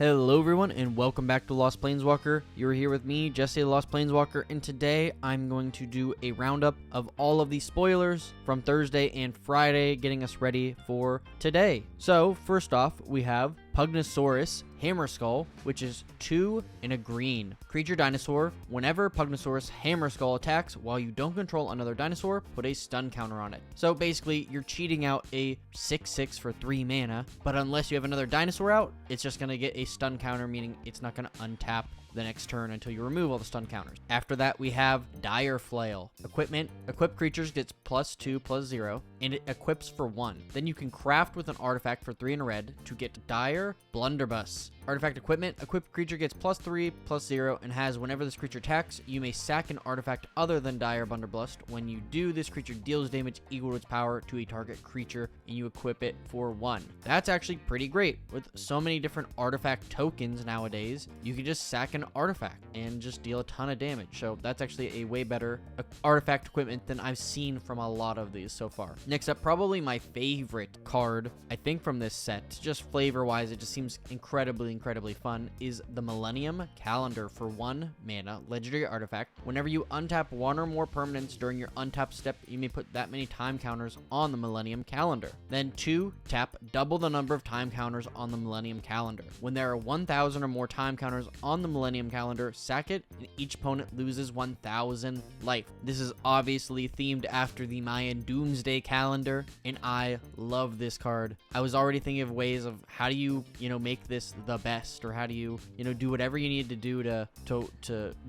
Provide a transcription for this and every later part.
Hello everyone and welcome back to Lost Planeswalker. You're here with me, Jesse the Lost Planeswalker, and today I'm going to do a roundup of all of the spoilers from Thursday and Friday, getting us ready for today. So first off, we have Pugnosaurus Hammerskull, which is 2 in a green. Creature dinosaur. Whenever Pugnosaurus Hammerskull attacks while you don't control another dinosaur, put a stun counter on it. So basically, you're cheating out a 6/6 for 3 mana, but unless you have another dinosaur out, it's just going to get a stun counter, meaning it's not going to untap the next turn until you remove all the stun counters. After that, we have Dire Flail. Equipment. Equipped creatures gets +2/+0, and it equips for 1. Then you can craft with an artifact for 3 in a red to get Dire Blunderbuss. Artifact equipment. Equipped creature gets +3/+0 and has whenever this creature attacks, you may sack an artifact other than Dire Blunderbuss. When you do, this creature deals damage equal to its power to a target creature, and you equip it for 1. That's actually pretty great. With so many different artifact tokens nowadays, you can just sack an artifact and just deal a ton of damage. So that's actually a way better artifact equipment than I've seen from a lot of these so far. Next up, probably my favorite card, I think, from this set, just flavor wise, it just seems incredibly fun, is the Millennium Calendar for 1 mana legendary artifact. Whenever you untap 1 or more permanents during your untap step, you may put that many time counters on the Millennium Calendar. Then 2, tap double the number of time counters on the Millennium Calendar. When there are 1,000 or more time counters on the Millennium Calendar, sack it, and each opponent loses 1,000 life. This is obviously themed after the Mayan Doomsday Calendar, and I love this card. I was already thinking of ways of how do you, make this the best, or how do you, do whatever you need to do to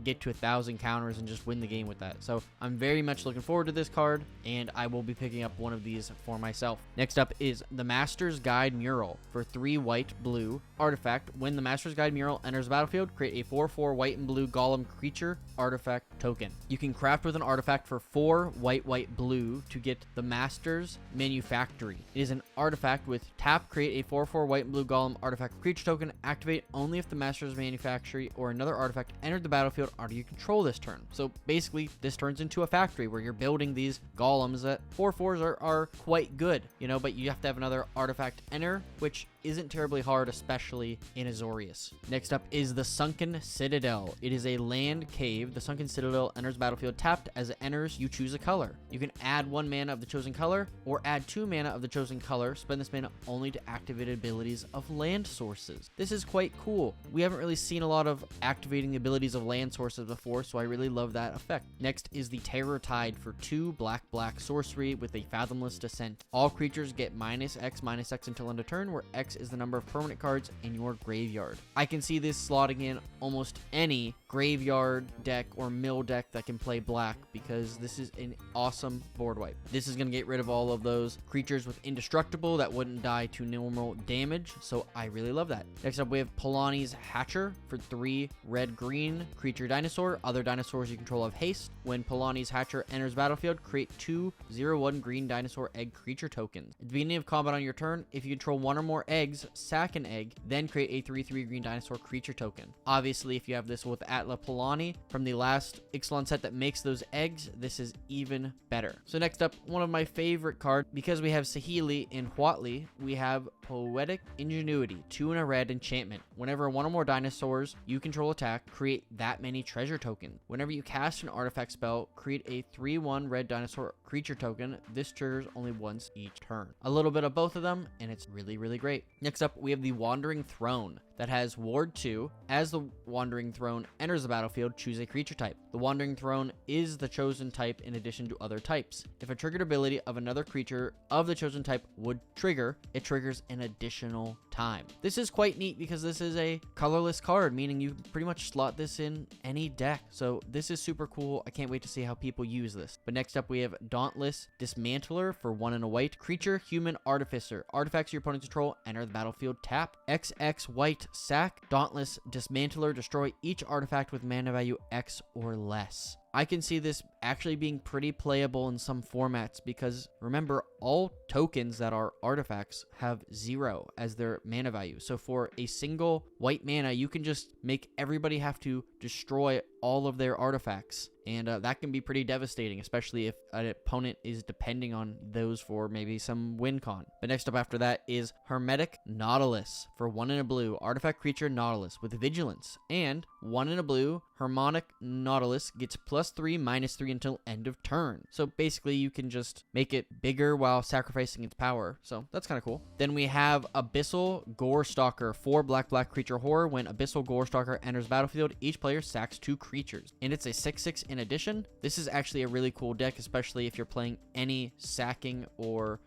get to 1,000 counters and just win the game with that. So I'm very much looking forward to this card, and I will be picking up one of these for myself. Next up is the Master's Guide Mural for 3 white blue artifact. When the Master's Guide Mural enters the battlefield, create a 4/4 white and blue golem creature artifact token. You can craft with an artifact for 4 white blue to get the Master's Manufactory. It is an artifact with tap, create a 4/4 white and blue golem artifact creature token. Activate only if the Master's Manufactory or another artifact entered the battlefield under you control this turn. So basically, this turns into a factory where you're building these golems that 4/4s are quite good, but you have to have another artifact enter, which isn't terribly hard, especially in Azorius. Next up is the Sunken Citadel. It is a land cave. The Sunken Citadel enters battlefield tapped. As it enters, you choose a color. You can add 1 mana of the chosen color, or add 2 mana of the chosen color. Spend this mana only to activate abilities of land sources. This is quite cool. We haven't really seen a lot of activating the abilities of land sources before, so I really love that effect. Next is the Terror Tide for 2 black sorcery with a Fathomless Descent. All creatures get -X until end of turn, where X is the number of permanent cards in your graveyard. I can see this slotting in almost any graveyard deck or mill deck that can play black, because this is an awesome board wipe. This is going to get rid of all of those creatures with indestructible that wouldn't die to normal damage, so I really love that. Next up, we have Polani's Hatcher for 3 red-green creature dinosaur. Other dinosaurs you control have haste. When Polani's Hatcher enters battlefield, create 2 0/1 green dinosaur egg creature tokens. At the beginning of combat on your turn, if you control 1 or more eggs, sack an egg, then create a 3/3 green dinosaur creature token. Obviously, if you have this with Atla Polani from the last Ixalan set that makes those eggs, this is even better. So next up, one of my favorite cards, because we have Saheeli and Huatli, we have Poetic Ingenuity, 2 in a red enchantment. Whenever 1 or more dinosaurs you control attack, create that many treasure tokens. Whenever you cast an artifact spell, create a 3/1 red dinosaur creature token. This triggers only once each turn. A little bit of both of them, and it's really great. Next up, we have the Wandering Throne that has Ward 2. As the Wandering Throne enters the battlefield, choose a creature type. The Wandering Throne is the chosen type in addition to other types. If a triggered ability of another creature of the chosen type would trigger, it triggers an additional time. This is quite neat because this is a colorless card, meaning you can pretty much slot this in any deck. So this is super cool. I can't wait to see how people use this. But next up, we have Dauntless Dismantler for 1 in a white creature human artificer. Artifacts your opponent control enter the battlefield tap. XX white sack. Dauntless Dismantler, destroy each artifact with mana value X or less. I can see this actually being pretty playable in some formats because remember, all tokens that are artifacts have 0 as their mana value. So for a single white mana, you can just make everybody have to destroy all of their artifacts. And that can be pretty devastating, especially if an opponent is depending on those for maybe some win con. But next up after that is Hermetic Nautilus. For 1 in a blue, artifact creature Nautilus with Vigilance. And 1 in a blue, Harmonic Nautilus gets +3/-3 until end of turn. So basically you can just make it bigger while sacrificing its power. So that's kind of cool. Then we have Abyssal Gorestalker. 4 black creature horror. When Abyssal Gorestalker enters battlefield, each player sacks 2 creatures. And it's a 6/6 in addition. This is actually a really cool deck, especially if you're playing any sacking or,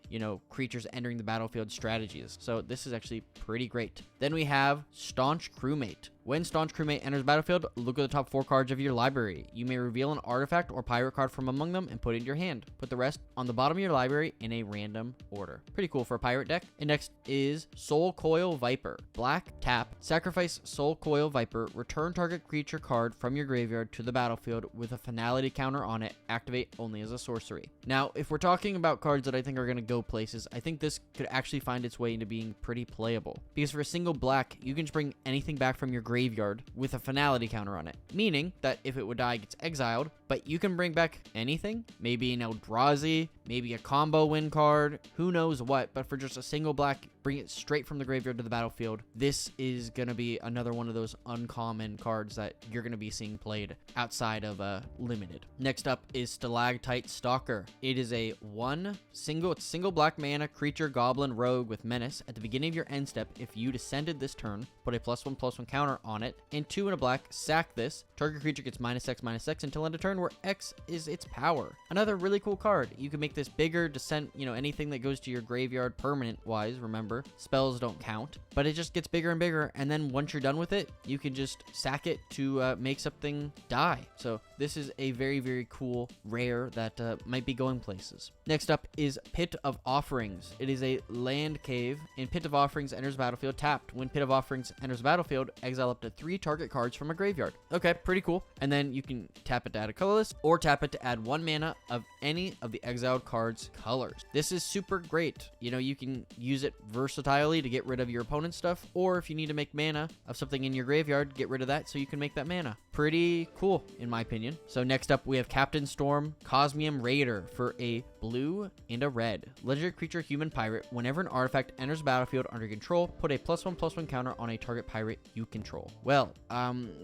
creatures entering the battlefield strategies. So this is actually pretty great. Then we have Staunch Crewmate. When Staunch Crewmate enters battlefield, look at the top 4 cards of your library. You may reveal an artifact or pirate card from among them and put it in your hand. Put the rest on the bottom of your library in a random order. Pretty cool for a pirate deck. And next is Soul Coil Viper. Black, tap, sacrifice Soul Coil Viper, return target creature card from your graveyard to the battlefield with a finality counter on it, activate only as a sorcery. Now, if we're talking about cards that I think are going to go places, I think this could actually find its way into being pretty playable. Because for a single black, you can just bring anything back from your graveyard with a finality counter on it, meaning that if it would die, it gets exiled, but you can bring back anything, maybe an Eldrazi, maybe a combo win card, who knows what, but for just a single black, bring it straight from the graveyard to the battlefield. This is going to be another one of those uncommon cards that you're going to be seeing played outside of Limited. Next up is Stalactite Stalker. It is a single black mana creature goblin rogue with menace. At the beginning of your end step, if you descended this turn, put a +1/+1 counter on it, and 2 in a black, sack this. Target creature gets -X/-X until end of turn, where X is its power. Another really cool card. You can make this bigger, descent, anything that goes to your graveyard permanent wise, remember, spells don't count, but it just gets bigger and bigger, and then once you're done with it, you can just sack it to make something die. So this is a very, very cool rare that might be going places. Next up is Pit of Offerings. It is a land cave, and Pit of Offerings enters battlefield tapped. When Pit of Offerings enters battlefield, exile up to 3 target cards from a graveyard. Okay, pretty cool. And then you can tap it to add a colorless, or tap it to add 1 mana of any of the exiled cards' colors. This is super great. You can use it versatilely to get rid of your opponent's stuff, or if you need to make mana of something in your graveyard, get rid of that so you can make that mana. Pretty cool, in my opinion. So next up, we have Captain Storm Cosmium Raider for a blue and a red. Legendary creature human pirate. Whenever an artifact enters battlefield under control, put a +1/+1 counter on a target pirate you control. Well,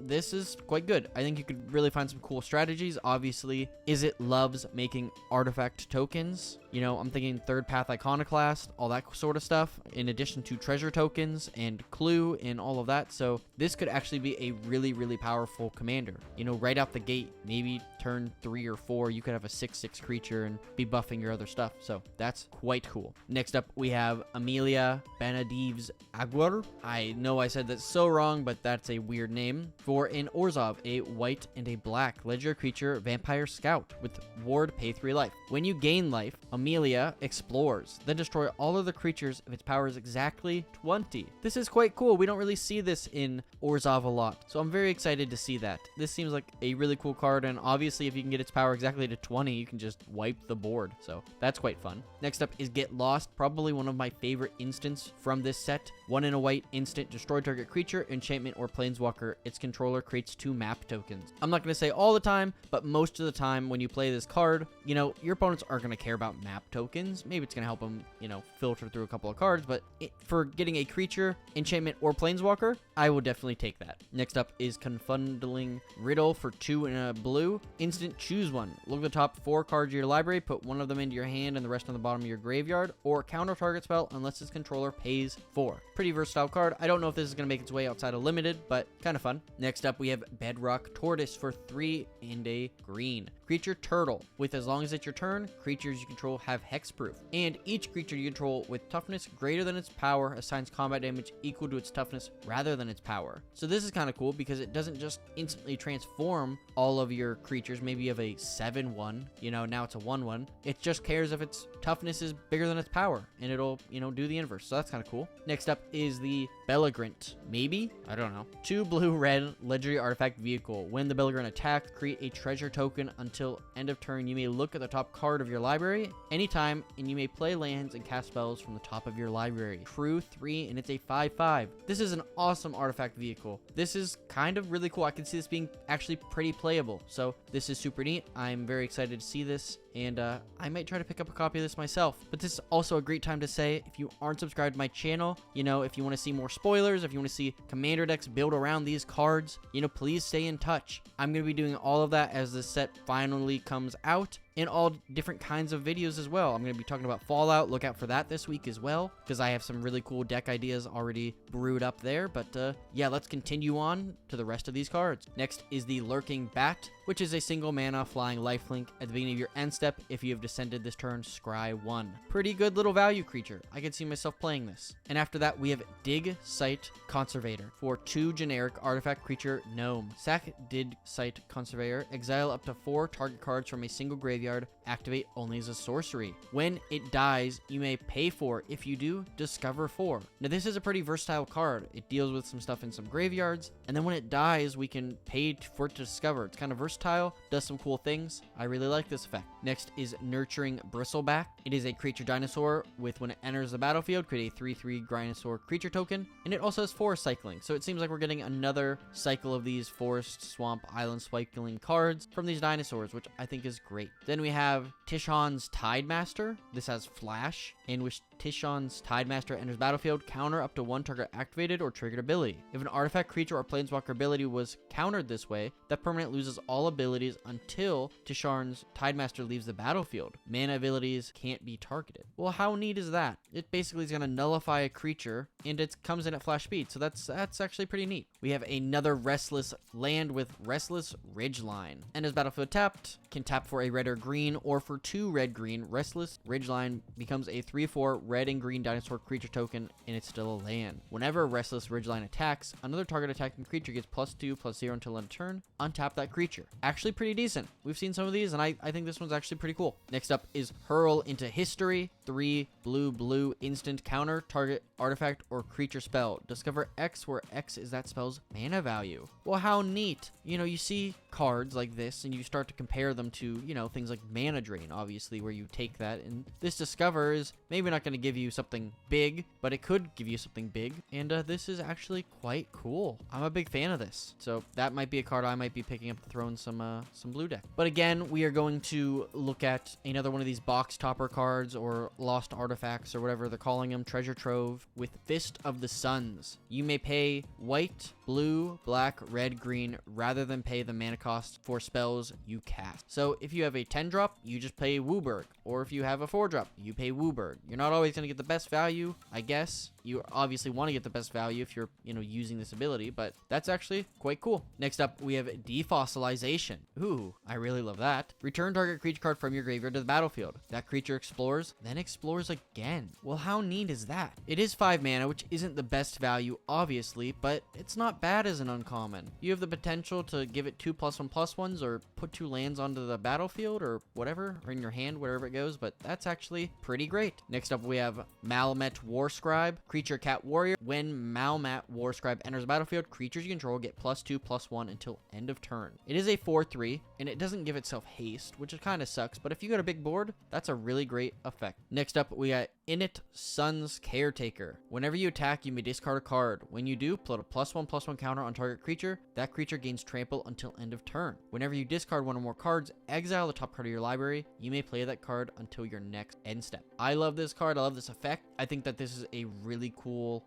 this is quite good. I think you could really find some cool strategies. Obviously, Izzet loves making artifact tokens. I'm thinking Third Path Iconoclast, all that sort of stuff, in addition to treasure tokens and clue and all of that. So this could actually be a really, really powerful commander. Right out the gate, maybe turn 3 or 4, you could have a 6/6 creature and be buffing your other stuff. So that's quite cool. Next up, we have Amelia Benediv's Aguirre. I know I said that so wrong, but that's a weird name. For an Orzhov, a white and a black legendary creature vampire scout with ward, pay 3 life. When you gain life, Amelia explores, then destroy all other creatures if its power is exactly 20. This is quite cool. We don't really see this in Orzhov a lot, so I'm very excited to see that. This seems like a really cool card, and obviously if you can get its power exactly to 20, you can just wipe the board, so that's quite fun. Next up is Get Lost, probably one of my favorite instants from this set. 1 in a white, instant, destroy target creature, enchantment, or planeswalker. Its controller creates 2 map tokens. I'm not going to say all the time, but most of the time when you play this card, your opponents aren't going to care about map tokens. Maybe it's going to help them, filter through a couple of cards, but for getting a creature, enchantment, or planeswalker, I will definitely take that. Next up is Confuddling Riddle for 2 in a blue. Instant, choose one. Look at the top 4 cards of your library, put 1 of them into your hand and the rest on the bottom of your graveyard, or counter target spell unless its controller pays 4. Pretty versatile card. I don't know if this is going to make its way outside of Limited, but kind of fun. Next up, we have Bedrock Tortoise for 3 and a green. Creature Turtle. With as long as it's your turn, creatures you control have hexproof. And each creature you control with toughness greater than its power assigns combat damage equal to its toughness rather than its power. So this is kind of cool because it doesn't just instantly transform all of your creatures. Maybe you have a 7/1, now it's a 1/1. It just cares if its toughness is bigger than its power, and it'll, do the inverse. So that's kind of cool. Next up is the Belligrant. Maybe? I don't know. 2 blue-red legendary artifact vehicle. When the Belligrant attacks, create a treasure token until end of turn. You may look at the top card of your library anytime, and you may play lands and cast spells from the top of your library. True 3, and it's a 5/5. This is an awesome artifact vehicle. This is kind of really cool. I can see this being actually pretty playable. So this is super neat. I'm very excited to see this, and I might try to pick up a copy of this myself. But this is also a great time to say, if you aren't subscribed to my channel, if you want to see more spoilers, if you want to see commander decks build around these cards, please stay in touch. I'm going to be doing all of that as this set finally comes out, in all different kinds of videos as well. I'm going to be talking about Fallout. Look out for that this week as well, because I have some really cool deck ideas already brewed up there. But yeah, let's continue on to the rest of these cards. Next is the Lurking Bat, which is a single mana flying lifelink. At the beginning of your end step, if you have descended this turn, scry 1. Pretty good little value creature. I could see myself playing this. And after that, we have Dig Site Conservator for 2 generic artifact creature gnome. Sack Dig Site Conservator. Exile up to 4 target cards from a single graveyard. Activate only as a sorcery. When it dies, you may pay 4. If you do, discover 4. Now this is a pretty versatile card. It deals with some stuff in some graveyards, and then when it dies, we can pay for it to discover. It's kind of versatile, does some cool things. I really like this effect. Next is Nurturing Bristleback. It is a creature dinosaur with, when it enters the battlefield, create a 3/3 dinosaur creature token, and it also has forest cycling. So it seems like we're getting another cycle of these forest, swamp, island cycling cards from these dinosaurs, which I think is great. Then we have Tishon's Tidemaster. This has flash, in which Tishon's Tidemaster enters battlefield, counter up to 1 target activated or triggered ability. If an artifact, creature, or planeswalker ability was countered this way, that permanent loses all abilities until Tishon's Tidemaster leaves the battlefield. Mana abilities can't be targeted. Well, how neat is that? It basically is going to nullify a creature, and it comes in at flash speed, so that's actually pretty neat. We have another Restless land with Restless Ridgeline. And as battlefield tapped, can tap for a red or green, or for 2 red-green. Restless Ridgeline becomes a 3/4 red and green dinosaur creature token, and it's still a land. Whenever Restless Ridgeline attacks, another target attacking creature gets +2/+0 until end of turn. Untap that creature. Actually pretty decent. We've seen some of these, and I think this one's actually pretty cool. Next up is Hurl into History. 3 blue instant counter target artifact or creature spell. Discover X, where X is that spell's mana value. Well, how neat. You see cards like this, and you start to compare them to, things like Mana Drain, obviously, where you take that, and this Discover is maybe not going to give you something big, but it could give you something big, and this is actually quite cool. I'm a big fan of this, so that might be a card I might be picking up to throw in some blue deck. But again, we are going to look at another one of these box topper cards, or lost artifacts, or whatever they're calling them, treasure trove, with Fist of the Suns. You may pay white, blue, black, red, green, rather than pay the mana cost for spells you cast. So if you have a 10-drop, you just pay Wooburg, or if you have a 4-drop, you pay Wooburg. You're not always going to get the best value, I guess. You obviously want to get the best value if you're, using this ability, but that's actually quite cool. Next up, we have Defossilization. Ooh, I really love that. Return target creature card from your graveyard to the battlefield. That creature explores, then explores again. Well, how neat is that? It is 5 mana, which isn't the best value, obviously, but it's not bad as an uncommon. You have the potential to give it 2 +1/+1s, or put 2 lands onto the battlefield, or whatever, or in your hand, wherever it goes, but that's actually pretty great. Next up, we have Malmet Warscribe. Creature cat warrior. When Malmet Warscribe enters the battlefield, creatures you control get +2/+1 until end of turn. It is a 4/3, and it doesn't give itself haste, which kind of sucks, but if you got a big board, that's a really great effect. Next up, we got Init Sun's Caretaker. Whenever you attack, you may discard a card. When you do, put a +1/+1 counter on target creature. That creature gains trample until end of turn. Whenever you discard one or more cards, exile the top card of your library. You may play that card until your next end step. I love this card. I love this effect. I think that this is a really cool,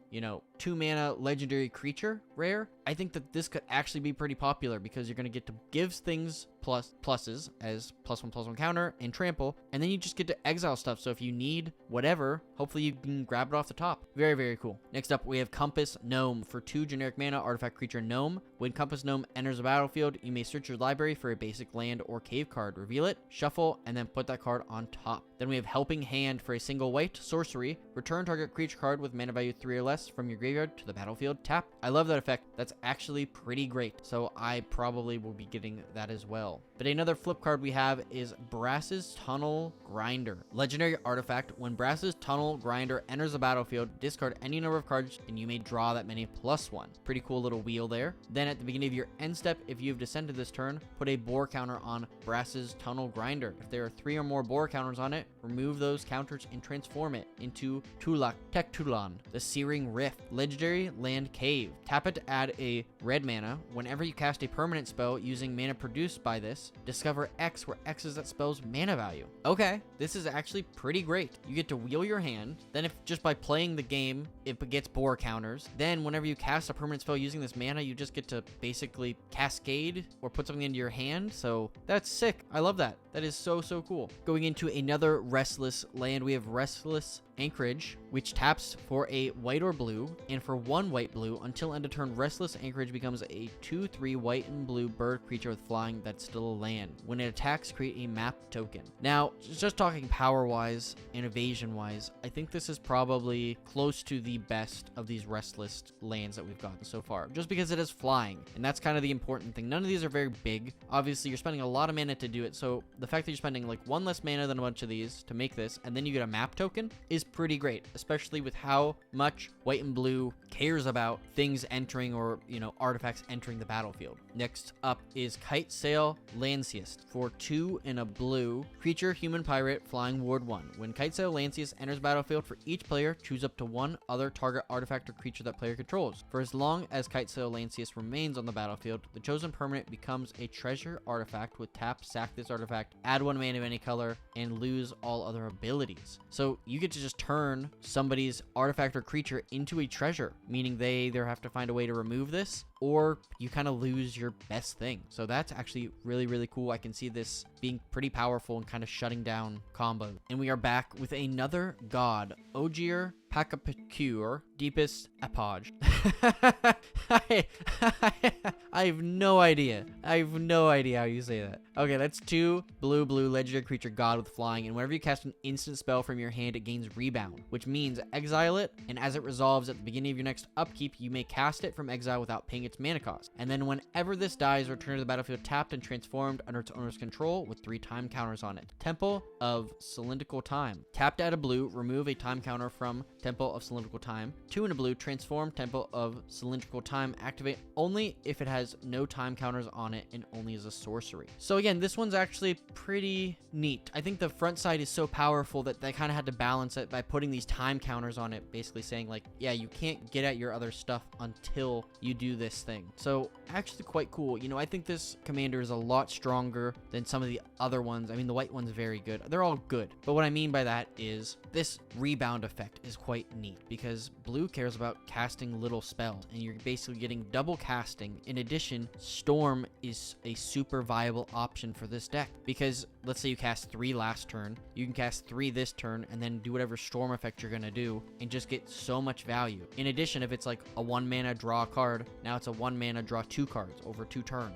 2 mana legendary creature rare, I think that this could actually be pretty popular because you're going to get to give things pluses as +1/+1 counter and trample, and then you just get to exile stuff. So if you need whatever, hopefully you can grab it off the top. Very, very cool. Next up, we have Compass Gnome. For 2 generic mana, artifact creature gnome. When Compass Gnome enters the battlefield, you may search your library for a basic land or cave card, reveal it, shuffle, and then put that card on top. Then we have Helping Hand. For a single white sorcery, return target creature card with mana value 3 or less from your graveyard to the battlefield tap. I love that effect. That's actually pretty great, so I probably will be getting that as well. But another flip card we have is Brass's Tunnel Grinder. Legendary artifact. When Brass's Tunnel Grinder enters the battlefield, discard any number of cards and you may draw that many +1. Pretty cool little wheel there. Then at the beginning of your end step, if you've descended this turn, put a boar counter on Brass's Tunnel Grinder. If there are 3 or more boar counters on it, remove those counters and transform it into Tektulan, the Searing Rift. Legendary Land Cave. Tap it to add a red mana. Whenever you cast a permanent spell using mana produced by this, discover X, where X is that spell's mana value. Okay, this is actually pretty great. You get to wheel your hand, then if just by playing the game, it gets boar counters. Then whenever you cast a permanent spell using this mana, you just get to basically cascade or put something into your hand. So that's sick. I love that. That is so, so cool. Going into another Restless land, we have Restless Anchorage, which taps for a white or blue, and for 1 white blue, until end of turn, Restless Anchorage becomes a 2/3 white and blue bird creature with flying that's still a land. When it attacks, create a map token. Now, just talking power-wise and evasion-wise, I think this is probably close to the best of these Restless lands that we've gotten so far, just because it is flying, and that's kind of the important thing. None of these are very big. Obviously, you're spending a lot of mana to do it, so the fact that you're spending like 1 less mana than a bunch of these to make this, and then you get a map token, is pretty great, especially with how much white and blue cares about things entering or, artifacts entering the battlefield. Next up is Kite Sail Lancius. For 2 and a blue, creature, human pirate, flying ward 1. When Kite Sail Lancius enters battlefield, for each player, choose up to 1 other target artifact or creature that player controls. For as long as Kite Sail Lancius remains on the battlefield, the chosen permanent becomes a treasure artifact with tap, sack this artifact, add 1 mana of any color, and lose all other abilities. So you get to just turn somebody's artifact or creature into a treasure, meaning they either have to find a way to remove this or you kind of lose your best thing. So that's actually really, really cool. I can see this being pretty powerful and kind of shutting down combos. And we are back with another god, Ogier Pakapacure, Deepest Apogee. I have no idea. I have no idea how you say that. Okay, that's 2 blue legendary creature god with flying, and whenever you cast an instant spell from your hand, it gains rebound, which means exile it, and as it resolves at the beginning of your next upkeep, you may cast it from exile without paying its mana cost. And then whenever this dies, return to the battlefield tapped and transformed under its owner's control with 3 time counters on it. Temple of Cylindrical Time. Tapped at a blue, remove a time counter from Temple of Cylindrical Time. 2 and a blue, transform Temple of Cylindrical Time. Activate only if it has no time counters on it and only as a sorcery. So again, this one's actually pretty neat. I think the front side is so powerful that they kind of had to balance it by putting these time counters on it, basically saying like, yeah, you can't get at your other stuff until you do this thing. So actually quite cool. I think this commander is a lot stronger than some of the other ones. I mean, the white one's very good. They're all good. But what I mean by that is this rebound effect is quite neat because blue cares about casting little spells and you're basically getting double casting. In addition, Storm is a super viable option for this deck because let's say you cast 3 last turn, you can cast 3 this turn and then do whatever Storm effect you're gonna do and just get so much value. In addition, if it's like a 1 mana draw a card, now it's a 1 mana draw 2 cards over 2 turns,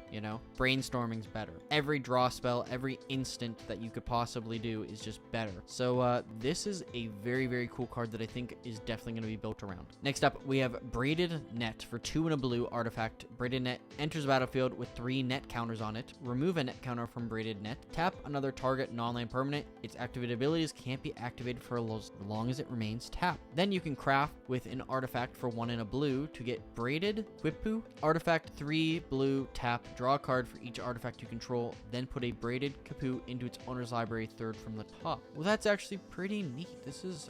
Brainstorming's better. Every draw spell, every instant that you could possibly do is just better. So this is a very, very cool card that I think is definitely going to be built around. Next up, we have Braided Net. For 2 and a blue artifact, Braided Net enters the battlefield with 3 net counters on it. Remove a net counter from Braided Net. Tap another target non-land permanent. Its activated abilities can't be activated for as long as it remains tapped. Then you can craft with an artifact for 1 and a blue to get Braided Quipu. Artifact 3 blue, tap, draw a card for each artifact you control, then put a Braided Quipu into its owner's library 3rd from the top. Well, that's actually pretty neat. This is,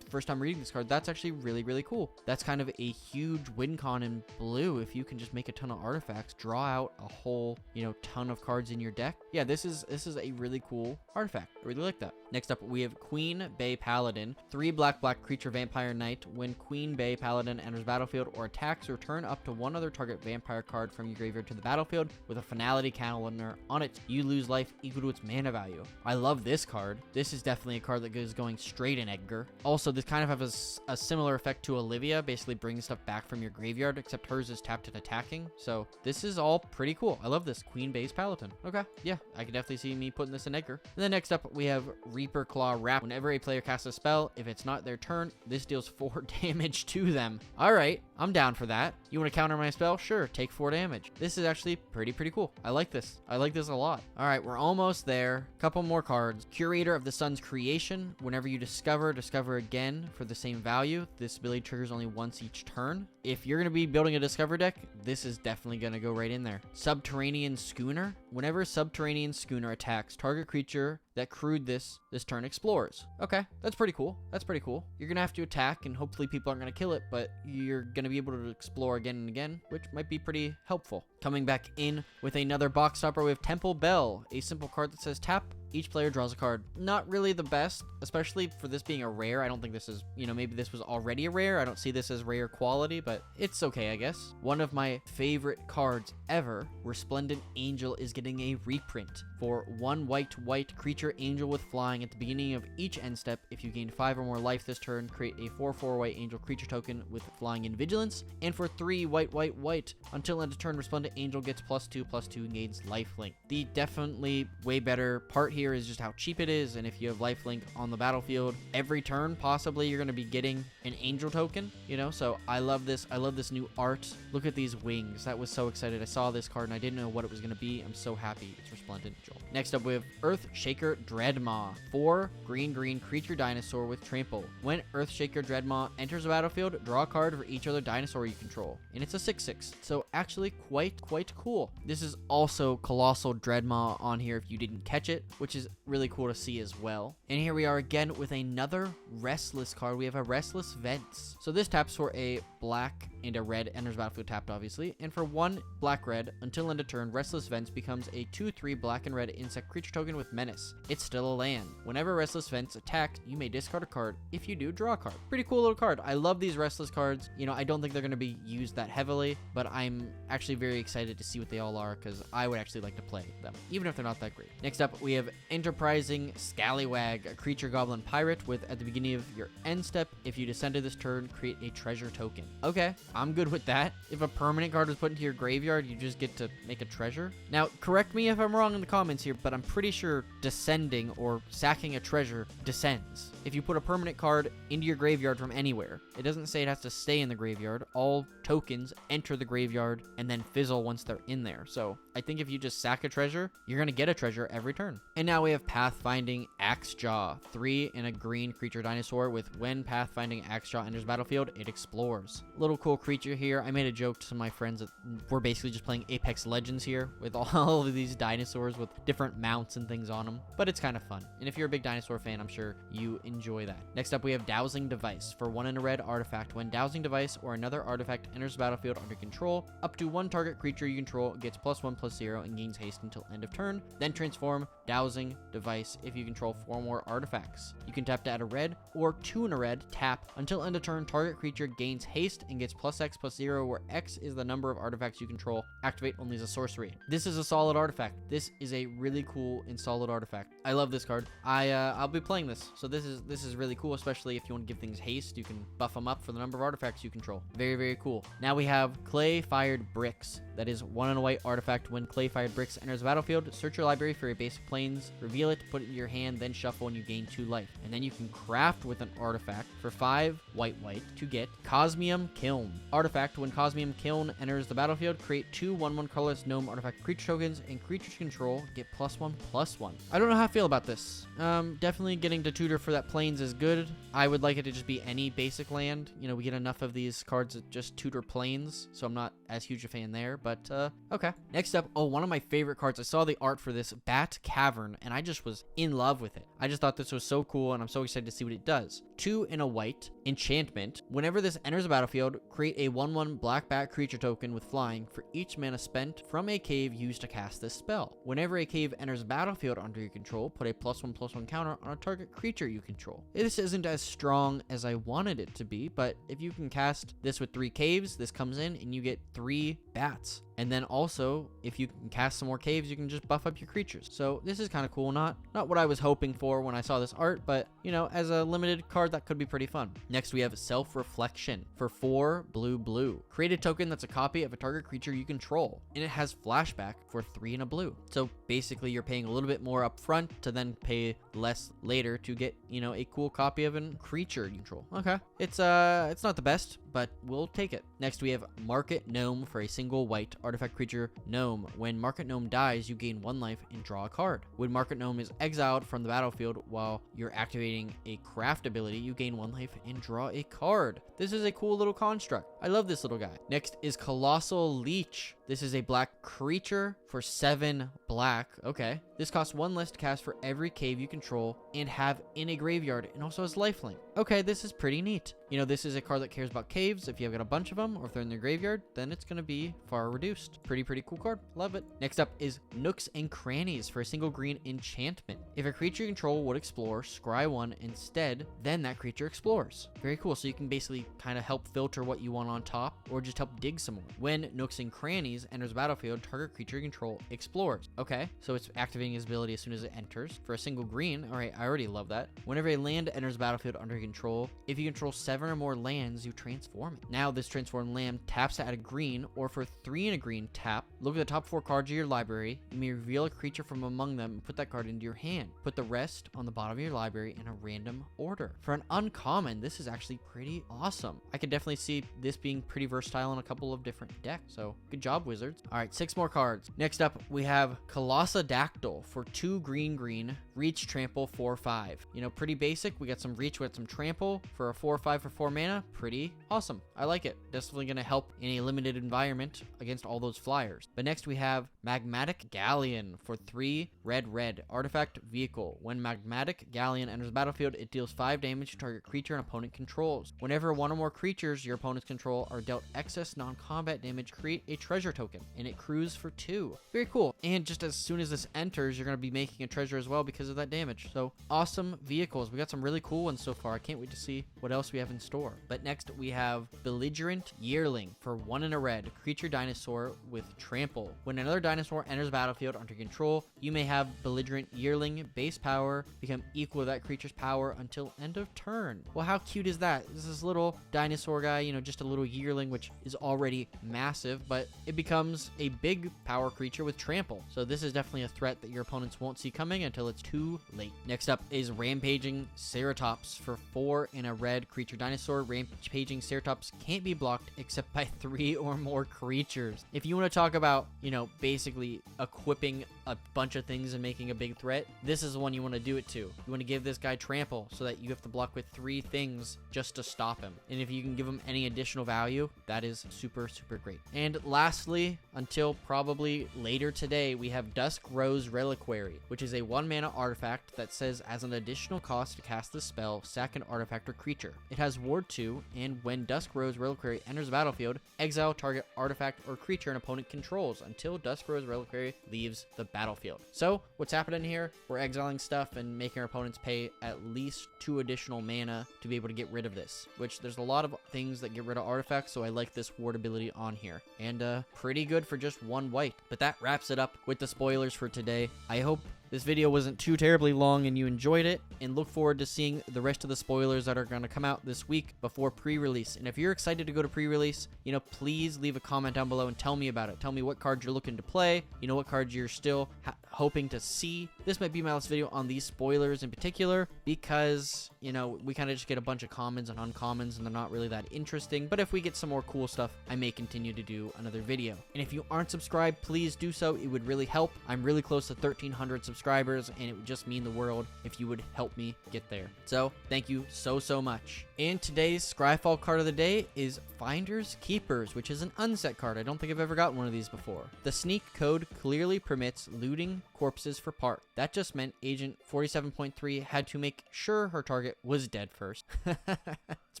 first time reading reading this card. That's actually really cool. That's kind of a huge win con in blue. If you can just make a ton of artifacts, draw out a whole, ton of cards in your deck. Yeah, this is a really cool artifact. I really like that. Next up, we have Queen Bay Paladin. 3 black creature vampire knight. When Queen Bay Paladin enters battlefield or attacks, return up to one other target vampire card from your graveyard to the battlefield with a finality counter on it. You lose life equal to its mana value. I love this card. This is definitely a card that is going straight in Edgar. Also, this kind of has a similar effect to Olivia, basically bringing stuff back from your graveyard, except hers is tapped and attacking. So this is all pretty cool. I love this. Queen Bay's Paladin. Okay, yeah, I can definitely see me putting this in Edgar. And then next up, we have Reaper Claw Wrap. Whenever a player casts a spell, if it's not their turn, this deals 4 damage to them. All right, I'm down for that. You want to counter my spell? Sure, take 4 damage. This is actually pretty cool. I like this. I like this a lot. All right, we're almost there. Couple more cards. Curator of the Sun's Creation. Whenever you discover again for the same value. This ability triggers only once each turn. If you're going to be building a Discover deck, this is definitely going to go right in there. Subterranean Schooner. Whenever Subterranean Schooner attacks, target creature that crewed this turn explores. Okay, that's pretty cool. That's pretty cool. You're going to have to attack, and hopefully people aren't going to kill it, but you're going to be able to explore again and again, which might be pretty helpful. Coming back in with another box stopper, we have Temple Bell, a simple card that says tap. Each player draws a card. Not really the best, especially for this being a rare. I don't think this is, maybe this was already a rare. I don't see this as rare quality, but it's okay, I guess. One of my favorite cards ever, Resplendent Angel, is getting a reprint. For 1 white creature angel with flying at the beginning of each end step. If you gain 5 or more life this turn, create a 4/4 white angel creature token with flying and vigilance. And for 3 white, until end of turn, Resplendent Angel gets +2/+2 and gains lifelink. The definitely way better part here is just how cheap it is, and if you have lifelink on the battlefield every turn, possibly you're going to be getting an angel token, so I love this. I love this new art. Look at these wings. That was so excited. I saw this card and I didn't know what it was going to be. I'm so happy it's Resplendent Angel. Next up, we have Earthshaker Dreadmaw. 4 green creature dinosaur with trample. When Earthshaker Dreadmaw enters the battlefield, draw a card for each other dinosaur you control, and it's a 6/6, so actually quite cool. This is also Colossal Dreadmaw on here if you didn't catch it, which is really cool to see as well. And here we are again with another Restless card. We have a Restless Vents. So this taps for a black and a red, enters battlefield tapped obviously, and for 1 black-red, until end of turn, Restless Vents becomes a 2/3 black and red insect creature token with menace. It's still a land. Whenever Restless Vents attacks, you may discard a card. If you do, draw a card. Pretty cool little card. I love these Restless cards. I don't think they're going to be used that heavily, but I'm actually very excited to see what they all are, because I would actually like to play them, even if they're not that great. Next up, we have Enterprising Scallywag, a creature goblin pirate with, at the beginning of your end step, if you descend to this turn, create a treasure token. Okay, I'm good with that. If a permanent card was put into your graveyard, you just get to make a treasure. Now, correct me if I'm wrong in the comments here, but I'm pretty sure descending or sacking a treasure descends. If you put a permanent card into your graveyard from anywhere, it doesn't say it has to stay in the graveyard. All tokens enter the graveyard and then fizzle once they're in there. So I think if you just sack a treasure, you're going to get a treasure every turn. And now we have Pathfinding Axejaw. 3 and a green creature dinosaur with when Pathfinding Axejaw enters battlefield, it explores. Little cool creature here. I made a joke to my friends that we're basically just playing Apex Legends here with all of these dinosaurs with different mounts and things on them. But it's kind of fun. And if you're a big dinosaur fan, I'm sure you enjoy that. Next up, we have Dowsing Device. For 1 and a red artifact, when Dowsing Device or another artifact enters the battlefield under control, up to 1 target creature you control gets +1/+0 and gains haste until end of turn. Then transform Dowsing Device if you control 4 more artifacts. You can tap to add a red or 2 and a red, tap until end of turn, target creature gains haste and gets +X/+0, where X is the number of artifacts you control. Activate only as a sorcery. This is a solid artifact. This is a really cool and solid artifact. I love this card. I'll be playing this, so this is really cool, especially if you want to give things haste. You can buff them up for the number of artifacts you control. Very cool. Now we have Clay Fired Bricks. That is 1 and a white artifact. When Clay Fired Bricks enters the battlefield, search your library for a basic planes, reveal it, put it in your hand, then shuffle, and you gain 2 life. And then you can craft with an artifact for 5 white to get Cosmium Kiln. Artifact, when Cosmium Kiln enters the battlefield, create 2 1/1 colorless gnome artifact creature tokens, and creatures you control get +1/+1. I don't know how I feel about this. Definitely getting to tutor for that planes is good. I would like it to just be any basic land. We get enough of these cards that just tutor or plains, so I'm not as huge a fan there, but okay. Next up, one of my favorite cards. I saw the art for this Bat Cavern, and I just was in love with it. I just thought this was so cool, and I'm so excited to see what it does. 2 and a white, enchantment. Whenever this enters a battlefield, create a 1/1 black bat creature token with flying for each mana spent from a cave used to cast this spell. Whenever a cave enters a battlefield under your control, put a +1/+1 counter on a target creature you control. This isn't as strong as I wanted it to be, but if you can cast this with 3 caves, this comes in and you get 3 bats. And then also, if you can cast some more caves, you can just buff up your creatures. So this is kind of cool. Not what I was hoping for when I saw this art, but, you know, as a limited card, that could be pretty fun. Next, we have Self-Reflection for 4 blue. Create a token that's a copy of a target creature you control, and it has flashback for 3 and a blue. So basically, you're paying a little bit more up front to then pay less later to get, you know, a cool copy of a creature you control. Okay. It's not the best, but we'll take it. Next, we have Market Gnome for a single white artifact creature gnome. When Market Gnome dies, you gain 1 life and draw a card. When Market Gnome is exiled from the battlefield while you're activating a craft ability, you gain 1 life and draw a card. This is a cool little construct. I love this little guy. Next is Colossal Leech. This is a black creature for 7 black. Okay. This costs 1 less to cast for every cave you control and have in a graveyard, and also has lifelink. Okay, this is pretty neat. You know, this is a card that cares about caves. If you've got a bunch of them, or if they're in the graveyard, then it's going to be far reduced. Pretty cool card. Love it. Next up is Nooks and Crannies for a single green enchantment. If a creature you control would explore, scry 1 instead, then that creature explores. Very cool. So you can basically kind of help filter what you want on top, or just help dig some more. When Nooks and Crannies enters the battlefield, target creature you control explores. Okay, so it's activating his ability as soon as it enters. For a single green, all right, I already love that. Whenever a land enters the battlefield under your control, if you control 7 or more lands, you transform it. Now this transformed land taps to add a green, or for 3 and a green, tap. Look at the top 4 cards of your library. You may reveal a creature from among them and put that card into your hand. Put the rest on the bottom of your library in a random order. For an uncommon, this is actually pretty awesome. I could definitely see this being pretty versatile in a couple of different decks. So good job, Wizards. All right, 6 more cards. Next up, we have Colossadactyl for 2 green, reach, trample, 4/5. You know, pretty basic. We got some reach, we got some trample for a 4/5 for 4 mana. Pretty awesome. I like it. Definitely going to help in a limited environment against all those flyers. But next we have Magmatic Galleon for 3 red. Artifact vehicle. When Magmatic Galleon enters the battlefield, it deals 5 damage to target creature an opponent controls. Whenever 1 or more creatures your opponents control are dealt excess non-combat damage, create a treasure token, and it crews for 2. Very cool. And just as soon as this enters, you're going to be making a treasure as well because of that damage. So awesome vehicles. We got some really cool ones so far. I can't wait to see what else we have in store. But next we have Belligerent Yearling for 1 and a red, creature dinosaur with trample. When another dinosaur enters the battlefield under control, you may have Belligerent Yearling base power become equal to that creature's power until end of turn. Well, how cute is that? This is little dinosaur guy, you know, just a little yearling, which is already massive, but it becomes a big power creature with trample. So this is definitely a threat that your opponents won't see coming until it's too late. Next up is Rampaging Ceratops for 4 and a red, creature dinosaur. Rampaging Ceratops can't be blocked except by 3 or more creatures. If you want to talk about, you know, basically equipping a bunch of things and making a big threat, this is the one you want to do it to. You want to give this guy trample so that you have to block with 3 things just to stop him. And if you can give him any additional value, that is super great. And lastly, until probably later today, we have Dusk Rose Reliquary, which is a 1 mana artifact that says as an additional cost to cast this spell, sack an artifact or creature. It has Ward 2, and when Dusk Rose Reliquary enters the battlefield, exile target artifact or creature an opponent controls until Dusk Rose Reliquary leaves the battlefield. So what's happening here? We're exiling stuff and making our opponents pay at least 2 additional mana to be able to get rid of this, which there's a lot of things that get rid of artifacts, so I like this ward ability on here. And pretty good for just 1 white. But that wraps it up with the spoilers for today. I hope this video wasn't too terribly long and you enjoyed it, and look forward to seeing the rest of the spoilers that are going to come out this week before pre-release. And if you're excited to go to pre-release, you know, please leave a comment down below and tell me about it. Tell me what cards you're looking to play, you know, what cards you're still hoping to see. This might be my last video on these spoilers in particular because, you know, we kind of just get a bunch of commons and uncommons and they're not really that interesting. But if we get some more cool stuff, I may continue to do another video. And if you aren't subscribed, please do so. It would really help. I'm really close to 1,300 subscribers subscribers, and it would just mean the world if you would help me get there. So thank you so much. And today's Scryfall card of the day is Finders Keepers, which is an unset card. I don't think I've ever gotten one of these before. The sneak code clearly permits looting corpses for part. That just meant Agent 47.3 had to make sure her target was dead first. It's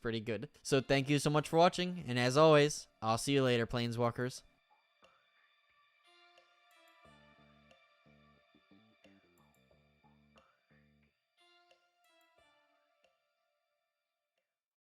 pretty good. So thank you so much for watching, and as always, I'll see you later, Planeswalkers.